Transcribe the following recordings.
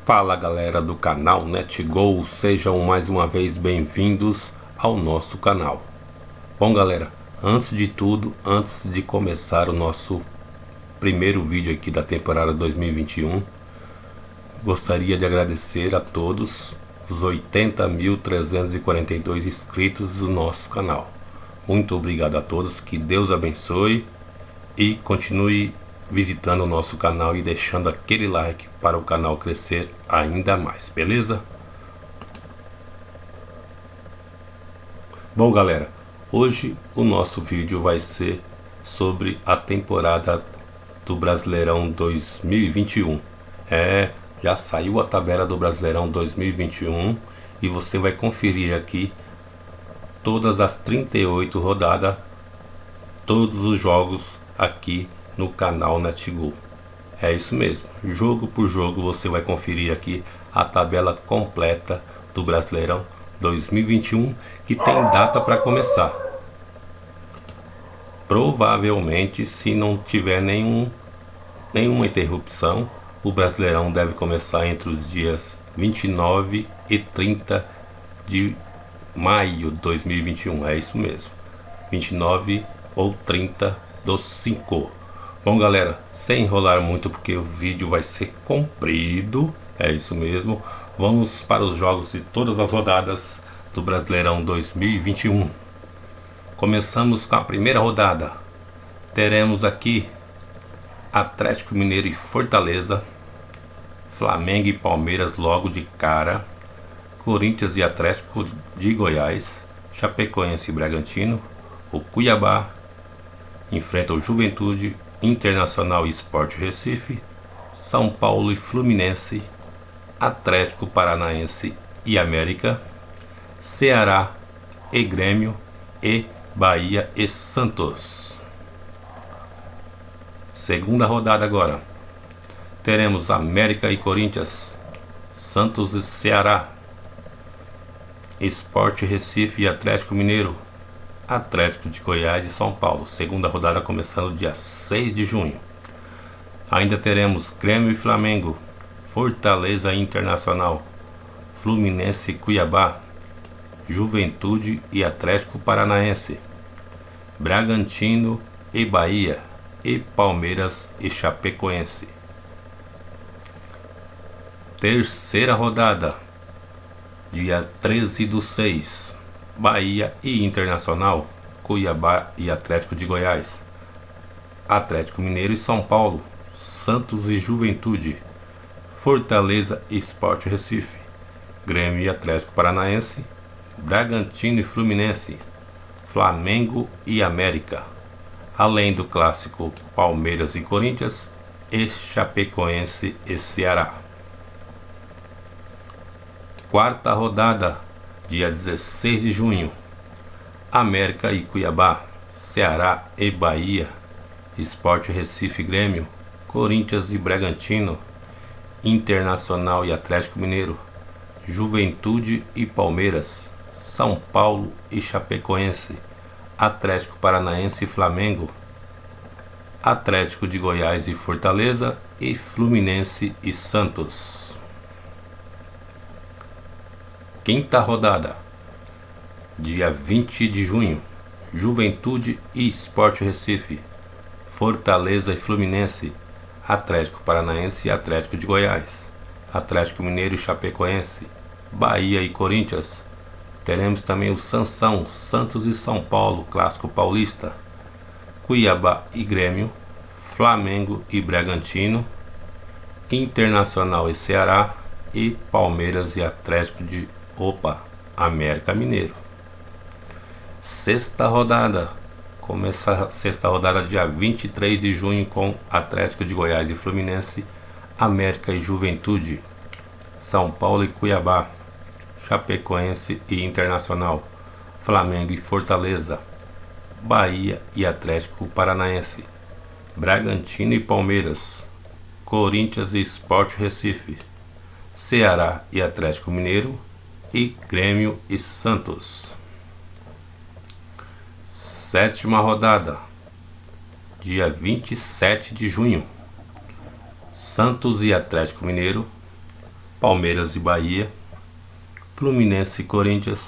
Fala galera do canal NetGol, sejam mais uma vez bem-vindos ao nosso canal. Bom galera, antes de tudo, antes de começar o nosso primeiro vídeo aqui da temporada 2021, gostaria de agradecer a todos os 80.342 inscritos do nosso canal. Muito obrigado a todos, que Deus abençoe e continue visitando o nosso canal e deixando aquele like para o canal crescer ainda mais, beleza? Bom galera, hoje o nosso vídeo vai ser sobre a temporada do Brasileirão 2021. Já saiu a tabela do Brasileirão 2021 e você vai conferir aqui todas as 38 rodadas, todos os jogos aqui no canal NetGol. É isso mesmo, jogo por jogo você vai conferir aqui a tabela completa do Brasileirão 2021, que tem data para começar. Provavelmente, se não tiver nenhuma interrupção, o Brasileirão deve começar entre os dias 29 e 30 de maio de 2021. É isso mesmo, 29 ou 30 do 5. Bom galera, sem enrolar muito porque o vídeo vai ser comprido, é isso mesmo, vamos para os jogos de todas as rodadas do Brasileirão 2021. Começamos com a primeira rodada. Teremos aqui Atlético Mineiro e Fortaleza, Flamengo e Palmeiras logo de cara, Corinthians e Atlético de Goiás, Chapecoense e Bragantino, o Cuiabá enfrenta o Juventude, Internacional e Sport Recife, São Paulo e Fluminense, Atlético Paranaense e América, Ceará e Grêmio e Bahia e Santos. Segunda rodada agora. Teremos América e Corinthians, Santos e Ceará, Sport Recife e Atlético Mineiro, Atlético de Goiás e São Paulo. Segunda rodada começando dia 6 de junho. Ainda teremos Grêmio e Flamengo, Fortaleza e Internacional, Fluminense e Cuiabá, Juventude e Atlético Paranaense, Bragantino e Bahia e Palmeiras e Chapecoense. Terceira rodada, dia 13 do 6. Bahia e Internacional, Cuiabá e Atlético de Goiás, Atlético Mineiro e São Paulo, Santos e Juventude, Fortaleza e Sport Recife, Grêmio e Atlético Paranaense, Bragantino e Fluminense, Flamengo e América, além do clássico Palmeiras e Corinthians e Chapecoense e Ceará. Quarta rodada, dia 16 de junho, América e Cuiabá, Ceará e Bahia, Sport Recife e Grêmio, Corinthians e Bragantino, Internacional e Atlético Mineiro, Juventude e Palmeiras, São Paulo e Chapecoense, Atlético Paranaense e Flamengo, Atlético de Goiás e Fortaleza e Fluminense e Santos. Quinta rodada, dia 20 de junho, Juventude e Sport Recife, Fortaleza e Fluminense, Atlético Paranaense e Atlético de Goiás, Atlético Mineiro e Chapecoense, Bahia e Corinthians. Teremos também o Sansão, Santos e São Paulo, clássico paulista, Cuiabá e Grêmio, Flamengo e Bragantino, Internacional e Ceará e Palmeiras e Atlético de América Mineiro. Sexta rodada. Começa a sexta rodada dia 23 de junho com Atlético de Goiás e Fluminense, América e Juventude, São Paulo e Cuiabá, Chapecoense e Internacional, Flamengo e Fortaleza, Bahia e Atlético Paranaense, Bragantino e Palmeiras, Corinthians e Sport Recife, Ceará e Atlético Mineiro e Grêmio e Santos. Sétima rodada, dia 27 de junho, Santos e Atlético Mineiro, Palmeiras e Bahia, Fluminense e Corinthians,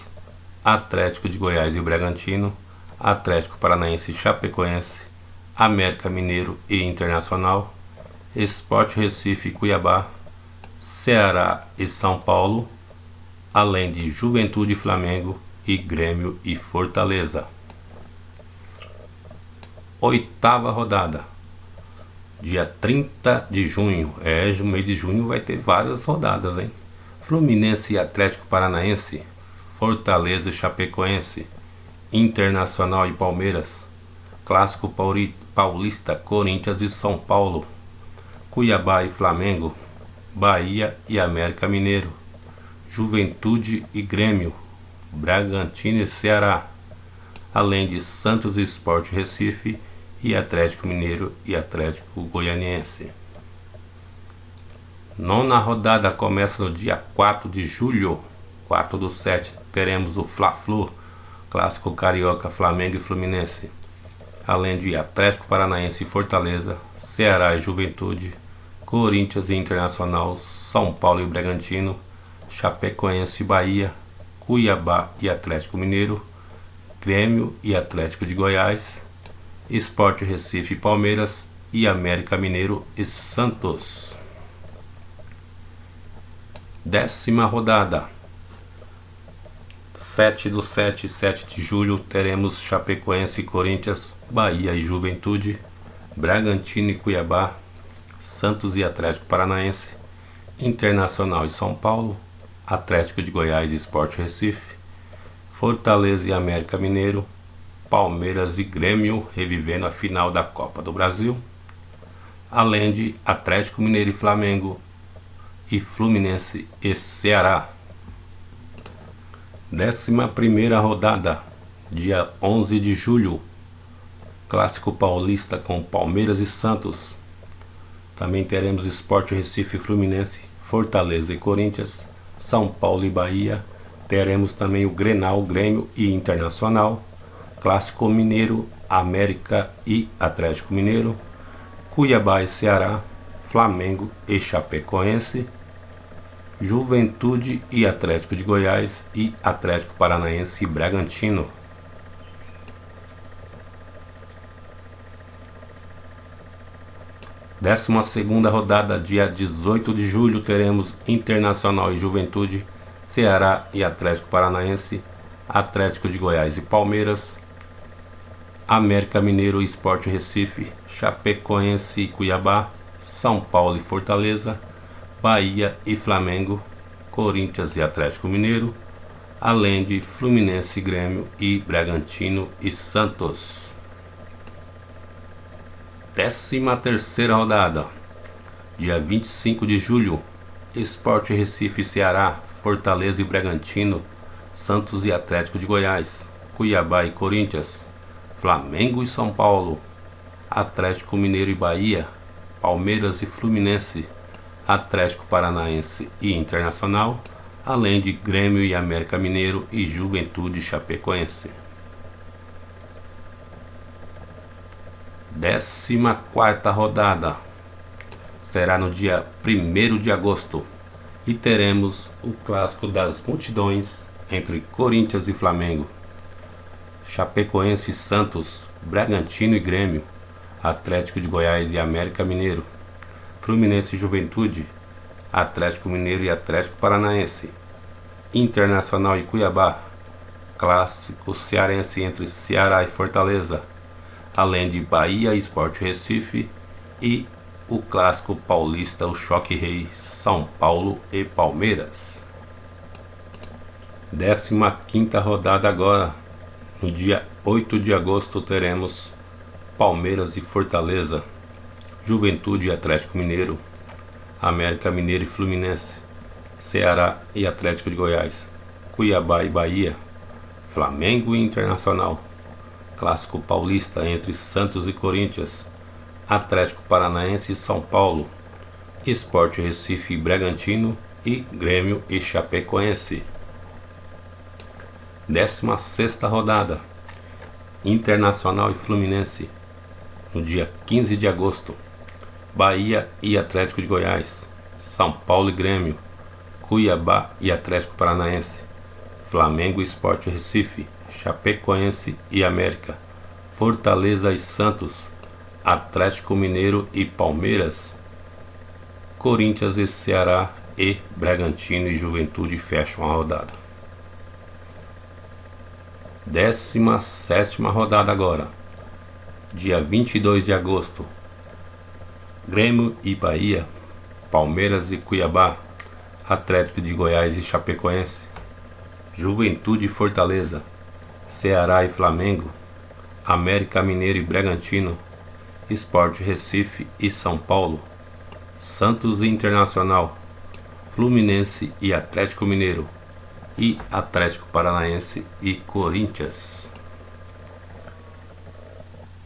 Atlético de Goiás e Bragantino, Atlético Paranaense e Chapecoense, América Mineiro e Internacional, Sport Recife e Cuiabá, Ceará e São Paulo, além de Juventude e Flamengo e Grêmio e Fortaleza. Oitava rodada, dia 30 de junho, no mês de junho vai ter várias rodadas, hein? Fluminense e Atlético Paranaense, Fortaleza e Chapecoense, Internacional e Palmeiras, Clássico Paulista, Corinthians e São Paulo, Cuiabá e Flamengo, Bahia e América Mineiro, Juventude e Grêmio, Bragantino e Ceará, além de Santos e Sport Recife e Atlético Mineiro e Atlético Goianiense. Nona rodada começa no dia 4 de julho, 4/7, teremos o Fla-Flu, Clássico Carioca, Flamengo e Fluminense, além de Atlético Paranaense e Fortaleza, Ceará e Juventude, Corinthians e Internacional, São Paulo e Bragantino, Chapecoense e Bahia, Cuiabá e Atlético Mineiro, Grêmio e Atlético de Goiás, Sport Recife e Palmeiras e América Mineiro e Santos. 10ª rodada, 7/7, 7 de julho, teremos Chapecoense e Corinthians, Bahia e Juventude, Bragantino e Cuiabá, Santos e Atlético Paranaense, Internacional e São Paulo, Atlético de Goiás e Sport Recife, Fortaleza e América Mineiro, Palmeiras e Grêmio revivendo a final da Copa do Brasil, além de Atlético Mineiro e Flamengo e Fluminense e Ceará. 11ª rodada, dia 11 de julho, Clássico Paulista com Palmeiras e Santos. Também teremos Sport Recife e Fluminense, Fortaleza e Corinthians, São Paulo e Bahia. Teremos também o Grenal, Grêmio e Internacional, Clássico Mineiro, América e Atlético Mineiro, Cuiabá e Ceará, Flamengo e Chapecoense, Juventude e Atlético de Goiás e Atlético Paranaense e Bragantino. 12ª rodada, dia 18 de julho, teremos Internacional e Juventude, Ceará e Atlético Paranaense, Atlético de Goiás e Palmeiras, América Mineiro e Sport Recife, Chapecoense e Cuiabá, São Paulo e Fortaleza, Bahia e Flamengo, Corinthians e Atlético Mineiro, além de Fluminense, Grêmio e Bragantino e Santos. 13ª rodada, dia 25 de julho, Sport Recife e Ceará, Fortaleza e Bragantino, Santos e Atlético de Goiás, Cuiabá e Corinthians, Flamengo e São Paulo, Atlético Mineiro e Bahia, Palmeiras e Fluminense, Atlético Paranaense e Internacional, além de Grêmio e América Mineiro e Juventude Chapecoense. 14ª rodada será no dia 1º de agosto e teremos o Clássico das Multidões entre Corinthians e Flamengo, Chapecoense e Santos, Bragantino e Grêmio, Atlético de Goiás e América Mineiro, Fluminense e Juventude, Atlético Mineiro e Atlético Paranaense, Internacional e Cuiabá, Clássico Cearense entre Ceará e Fortaleza, além de Bahia e Sport Recife e o Clássico Paulista, o Choque Rei, São Paulo e Palmeiras. 15ª rodada agora, no dia 8 de agosto, teremos Palmeiras e Fortaleza, Juventude e Atlético Mineiro, América Mineiro e Fluminense, Ceará e Atlético de Goiás, Cuiabá e Bahia, Flamengo e Internacional, Clássico Paulista entre Santos e Corinthians, Atlético Paranaense e São Paulo, Sport Recife e Bragantino e Grêmio e Chapecoense. 16ª rodada, Internacional e Fluminense, no dia 15 de agosto, Bahia e Atlético de Goiás, São Paulo e Grêmio, Cuiabá e Atlético Paranaense, Flamengo e Sport Recife, Chapecoense e América, Fortaleza e Santos, Atlético Mineiro e Palmeiras, Corinthians e Ceará e Bragantino e Juventude fecham a rodada. 17ª rodada agora, dia 22 de agosto, Grêmio e Bahia, Palmeiras e Cuiabá, Atlético de Goiás e Chapecoense, Juventude e Fortaleza, Ceará e Flamengo, América Mineiro e Bragantino, Sport Recife e São Paulo, Santos e Internacional, Fluminense e Atlético Mineiro e Atlético Paranaense e Corinthians.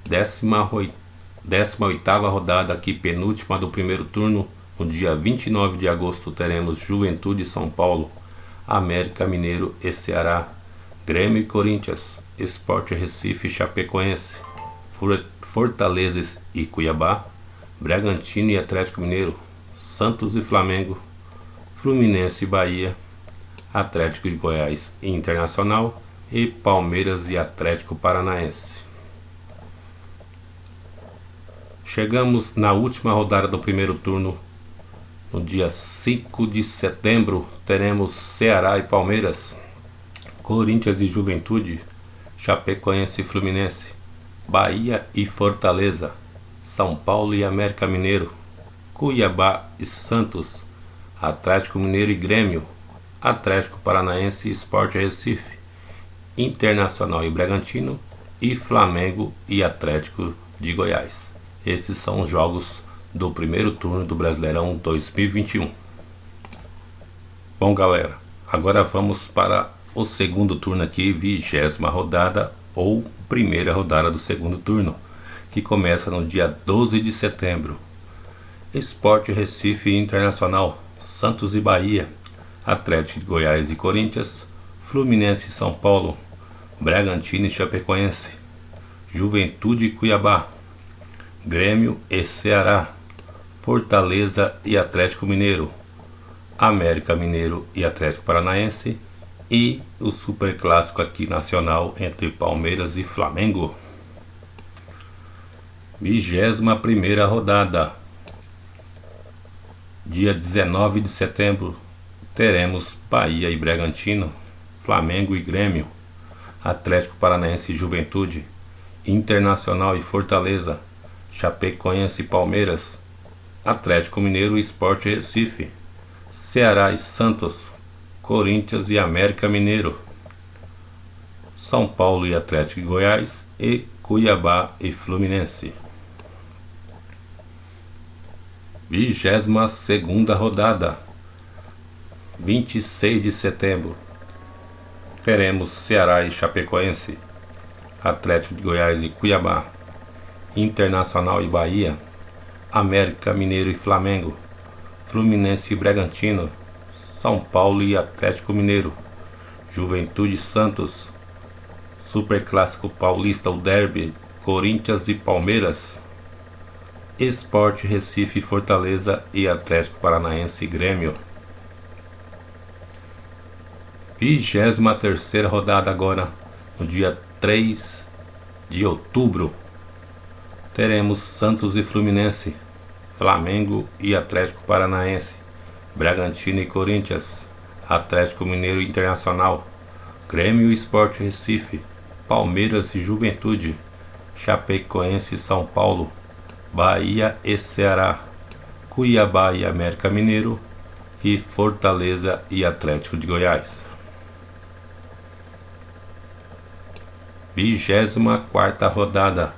18ª rodada aqui, penúltima do primeiro turno. No dia 29 de agosto teremos Juventude e São Paulo, América Mineiro e Ceará, Grêmio e Corinthians, Sport Recife e Chapecoense, Fortaleza e Cuiabá, Bragantino e Atlético Mineiro, Santos e Flamengo, Fluminense e Bahia, Atlético de Goiás e Internacional e Palmeiras e Atlético Paranaense. Chegamos na última rodada do primeiro turno. No dia 5 de setembro teremos Ceará e Palmeiras, Corinthians e Juventude, Chapecoense e Fluminense, Bahia e Fortaleza, São Paulo e América Mineiro, Cuiabá e Santos, Atlético Mineiro e Grêmio, Atlético Paranaense e Sport Recife, Internacional e Bragantino e Flamengo e Atlético de Goiás. Esses são os jogos do primeiro turno do Brasileirão 2021. Bom, galera, agora vamos para o segundo turno aqui, 20ª rodada ou primeira rodada do segundo turno, que começa no dia 12 de setembro. Sport Recife e Internacional, Santos e Bahia, Atlético de Goiás e Corinthians, Fluminense e São Paulo, Bragantino e Chapecoense, Juventude e Cuiabá, Grêmio e Ceará, Fortaleza e Atlético Mineiro, América Mineiro e Atlético Paranaense e o superclássico aqui nacional entre Palmeiras e Flamengo. 21ª rodada, dia 19 de setembro teremos Bahia e Bragantino, Flamengo e Grêmio, Atlético Paranaense e Juventude, Internacional e Fortaleza, Chapecoense e Palmeiras, Atlético Mineiro e Sport Recife, Ceará e Santos, Corinthians e América Mineiro, São Paulo e Atlético de Goiás e Cuiabá e Fluminense. 22ª rodada, 26 de setembro teremos Ceará e Chapecoense, Atlético de Goiás e Cuiabá, Internacional e Bahia, América Mineiro e Flamengo, Fluminense e Bragantino, São Paulo e Atlético Mineiro, Juventude e Santos, Superclássico Paulista, o Derby, Corinthians e Palmeiras, Sport Recife e Fortaleza e Atlético Paranaense e Grêmio. 23ª rodada agora, no dia 3 de outubro, teremos Santos e Fluminense, Flamengo e Atlético Paranaense, Bragantino e Corinthians, Atlético Mineiro e Internacional, Grêmio e Sport Recife, Palmeiras e Juventude, Chapecoense e São Paulo, Bahia e Ceará, Cuiabá e América Mineiro e Fortaleza e Atlético de Goiás. 24ª rodada,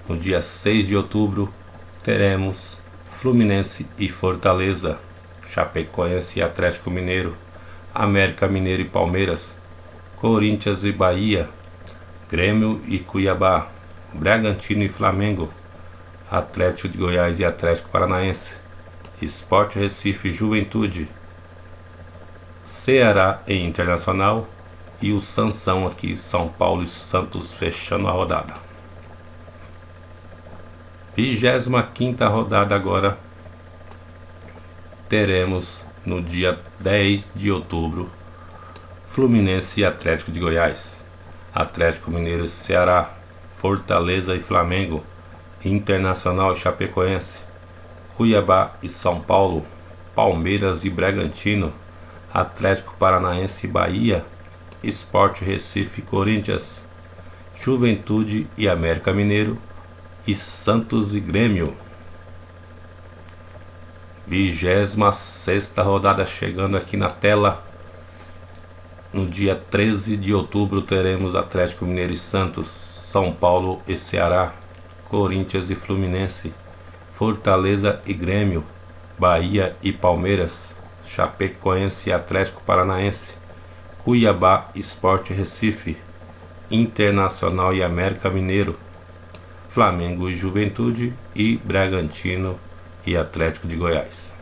no dia 6 de outubro, teremos Fluminense e Fortaleza, Chapecoense e Atlético Mineiro, América Mineiro e Palmeiras, Corinthians e Bahia, Grêmio e Cuiabá, Bragantino e Flamengo, Atlético de Goiás e Atlético Paranaense, Sport Recife e Juventude, Ceará e Internacional e o Sansão aqui, São Paulo e Santos, fechando a rodada. 25ª rodada agora, teremos no dia 10 de outubro, Fluminense e Atlético de Goiás, Atlético Mineiro e Ceará, Fortaleza e Flamengo, Internacional e Chapecoense, Cuiabá e São Paulo, Palmeiras e Bragantino, Atlético Paranaense e Bahia, Sport Recife e Corinthians, Juventude e América Mineiro e Santos e Grêmio. 26ª rodada chegando aqui na tela. No dia 13 de outubro teremos Atlético Mineiro e Santos, São Paulo e Ceará, Corinthians e Fluminense, Fortaleza e Grêmio, Bahia e Palmeiras, Chapecoense e Atlético Paranaense, Cuiabá e Sport Recife, Internacional e América Mineiro, Flamengo e Juventude e Bragantino e Atlético de Goiás.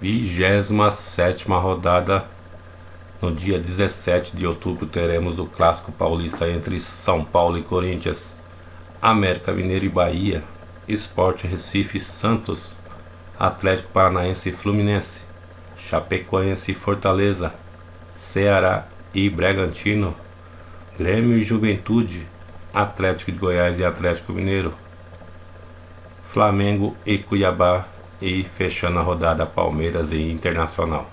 27ª rodada. No dia 17 de outubro teremos o Clássico Paulista entre São Paulo e Corinthians, América Mineiro e Bahia, Sport Recife e Santos, Atlético Paranaense e Fluminense, Chapecoense e Fortaleza, Ceará e Bragantino, Grêmio e Juventude, Atlético de Goiás e Atlético Mineiro, Flamengo e Cuiabá e fechando a rodada Palmeiras e Internacional.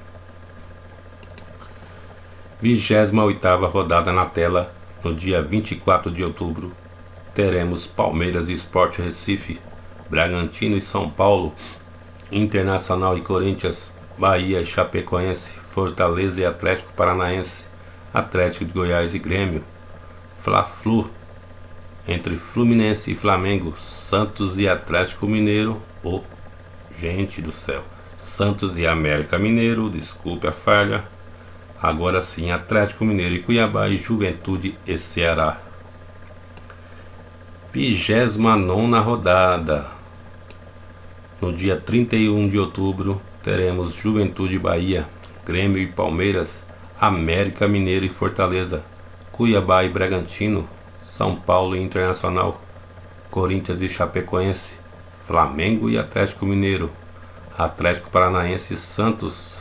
28ª rodada na tela. No dia 24 de outubro teremos Palmeiras e Sport Recife, Bragantino e São Paulo, Internacional e Corinthians, Bahia e Chapecoense, Fortaleza e Atlético Paranaense, Atlético de Goiás e Grêmio, Fla-Flu entre Fluminense e Flamengo, Santos e Atlético Mineiro, gente do céu, Santos e América Mineiro, desculpe a falha. Agora sim, Atlético Mineiro e Cuiabá e Juventude e Ceará. 29ª rodada. No dia 31 de outubro teremos Juventude e Bahia, Grêmio e Palmeiras, América Mineiro e Fortaleza, Cuiabá e Bragantino, São Paulo e Internacional, Corinthians e Chapecoense, Flamengo e Atlético Mineiro, Atlético Paranaense e Santos,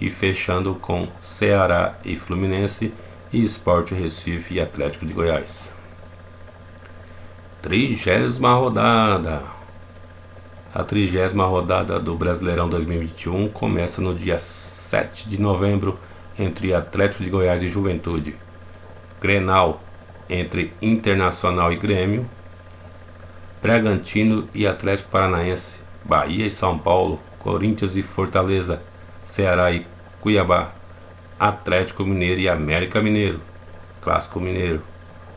e fechando com Ceará e Fluminense e Sport Recife e Atlético de Goiás. 30ª rodada. A 30ª rodada do Brasileirão 2021 começa no dia 7 de novembro entre Atlético de Goiás e Juventude, Grenal entre Internacional e Grêmio, Bragantino e Atlético Paranaense, Bahia e São Paulo, Corinthians e Fortaleza, Ceará e Cuiabá, Atlético Mineiro e América Mineiro, Clássico Mineiro,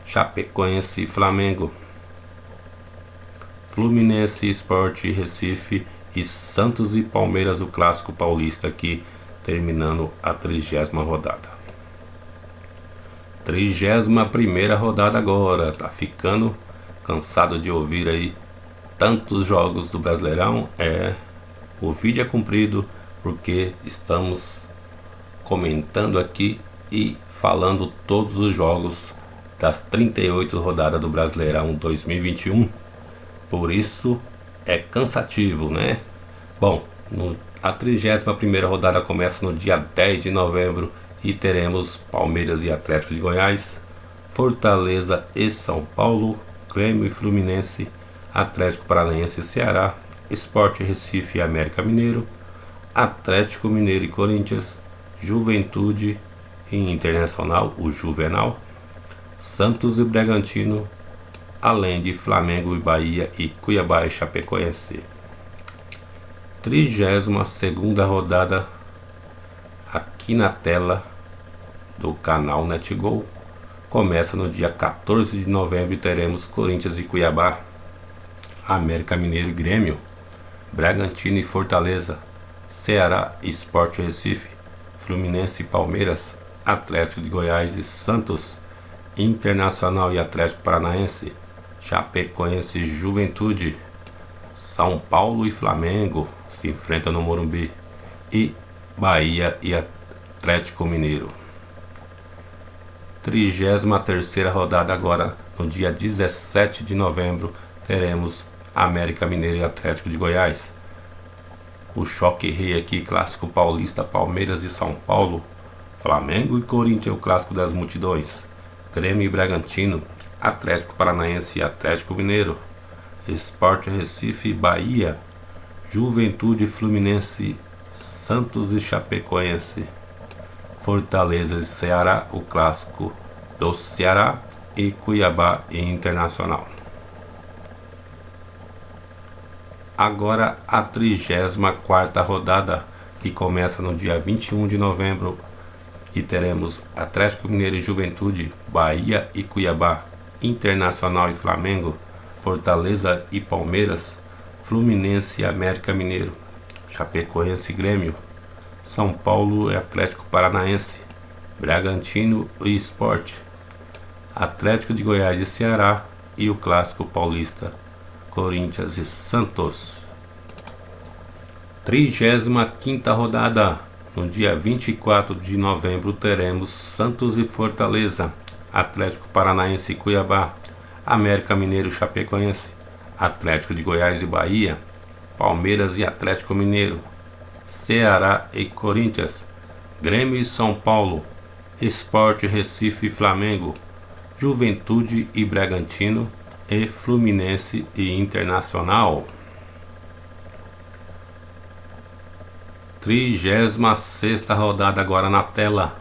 Chapecoense e Flamengo, Fluminense e Sport Recife e Santos e Palmeiras, o Clássico Paulista aqui terminando a 30ª rodada. 31ª rodada agora. Tá ficando cansado de ouvir aí tantos jogos do Brasileirão? O vídeo é comprido porque estamos comentando aqui e falando todos os jogos das 38 rodadas do Brasileirão 2021. Por isso é cansativo, né? Bom, a 31ª rodada começa no dia 10 de novembro e teremos Palmeiras e Atlético de Goiás, Fortaleza e São Paulo, Grêmio e Fluminense, Atlético Paranaense e Ceará, Sport Recife e América Mineiro, Atlético Mineiro e Corinthians, Juventude e Internacional, o Juvenal, Santos e Bragantino, além de Flamengo e Bahia e Cuiabá e Chapecoense. 32ª rodada aqui na tela do canal NetGol. Começa no dia 14 de novembro e teremos Corinthians e Cuiabá, América Mineiro e Grêmio, Bragantino e Fortaleza, Ceará e Sport Recife, Fluminense e Palmeiras, Atlético de Goiás e Santos, Internacional e Atlético Paranaense, Chapecoense e Juventude, São Paulo e Flamengo se enfrentam no Morumbi e Bahia e Atlético Mineiro. 33ª rodada agora, no dia 17 de novembro, teremos América Mineiro e Atlético de Goiás, O choque rei aqui, clássico paulista, Palmeiras e São Paulo. Flamengo e Corinthians, o clássico das multidões. Grêmio e Bragantino. Atlético Paranaense e Atlético Mineiro. Sport Recife e Bahia. Juventude Fluminense, Santos e Chapecoense. Fortaleza e Ceará, o clássico do Ceará, e Cuiabá e Internacional. Agora a 34ª rodada, que começa no dia 21 de novembro, e teremos Atlético Mineiro e Juventude, Bahia e Cuiabá, Internacional e Flamengo, Fortaleza e Palmeiras, Fluminense e América Mineiro, Chapecoense e Grêmio, São Paulo e Atlético Paranaense, Bragantino e Sport, Atlético de Goiás e Ceará, e o clássico paulista, Corinthians e Santos. 35ª rodada. No dia 24 de novembro teremos Santos e Fortaleza, Atlético Paranaense e Cuiabá, América Mineiro e Chapecoense, Atlético de Goiás e Bahia, Palmeiras e Atlético Mineiro, Ceará e Corinthians, Grêmio e São Paulo, Sport Recife e Flamengo, Juventude e Bragantino, e Fluminense e Internacional. 36ª rodada agora na tela.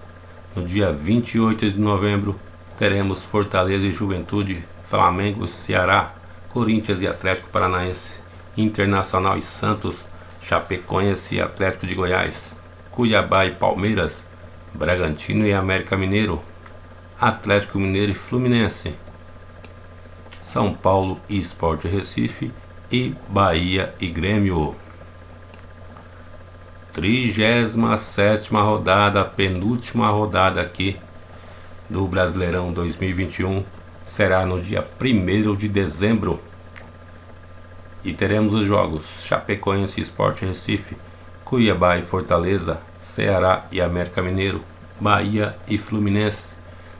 No dia 28 de novembro teremos Fortaleza e Juventude, Flamengo e Ceará, Corinthians e Atlético Paranaense, Internacional e Santos, Chapecoense e Atlético de Goiás, Cuiabá e Palmeiras, Bragantino e América Mineiro, Atlético Mineiro e Fluminense, São Paulo e Sport Recife, e Bahia e Grêmio. 37ª rodada, penúltima rodada aqui do Brasileirão 2021, será no dia 1º de dezembro. E teremos os jogos Chapecoense e Sport Recife, Cuiabá e Fortaleza, Ceará e América Mineiro, Bahia e Fluminense,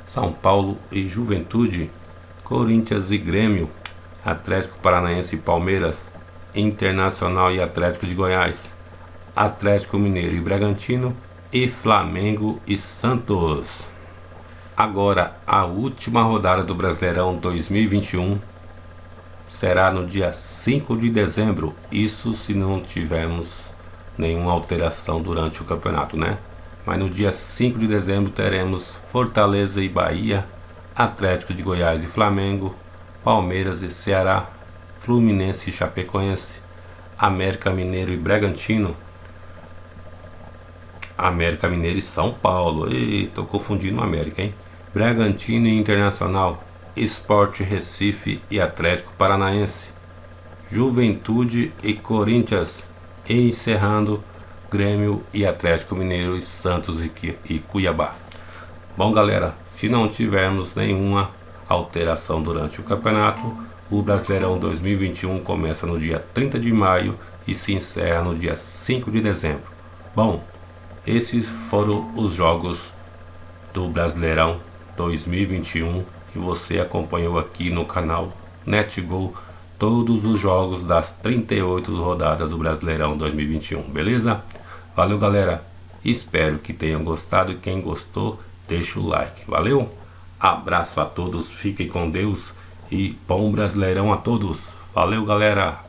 São Paulo e Juventude, Corinthians e Grêmio, Atlético Paranaense e Palmeiras, Internacional e Atlético de Goiás, Atlético Mineiro e Bragantino, e Flamengo e Santos. Agora a última rodada do Brasileirão 2021 será no dia 5 de dezembro, isso se não tivermos nenhuma alteração durante o campeonato, né? Mas no dia 5 de dezembro teremos Fortaleza e Bahia, Atlético de Goiás e Flamengo, Palmeiras e Ceará, Fluminense e Chapecoense, América Mineiro e Bragantino, América Mineiro e São Paulo, tô confundindo América, hein? Bragantino e Internacional, Sport Recife e Atlético Paranaense, Juventude e Corinthians, e encerrando Grêmio e Atlético Mineiro e Santos e Cuiabá. Bom, galera, se não tivermos nenhuma alteração durante o campeonato, o Brasileirão 2021 começa no dia 30 de maio e se encerra no dia 5 de dezembro. Bom, esses foram os jogos do Brasileirão 2021 que você acompanhou aqui no canal NetGol, todos os jogos das 38 rodadas do Brasileirão 2021, beleza? Valeu, galera, espero que tenham gostado, e quem gostou, deixa o like, valeu? Abraço a todos, fiquem com Deus e bom Brasileirão a todos, valeu, galera!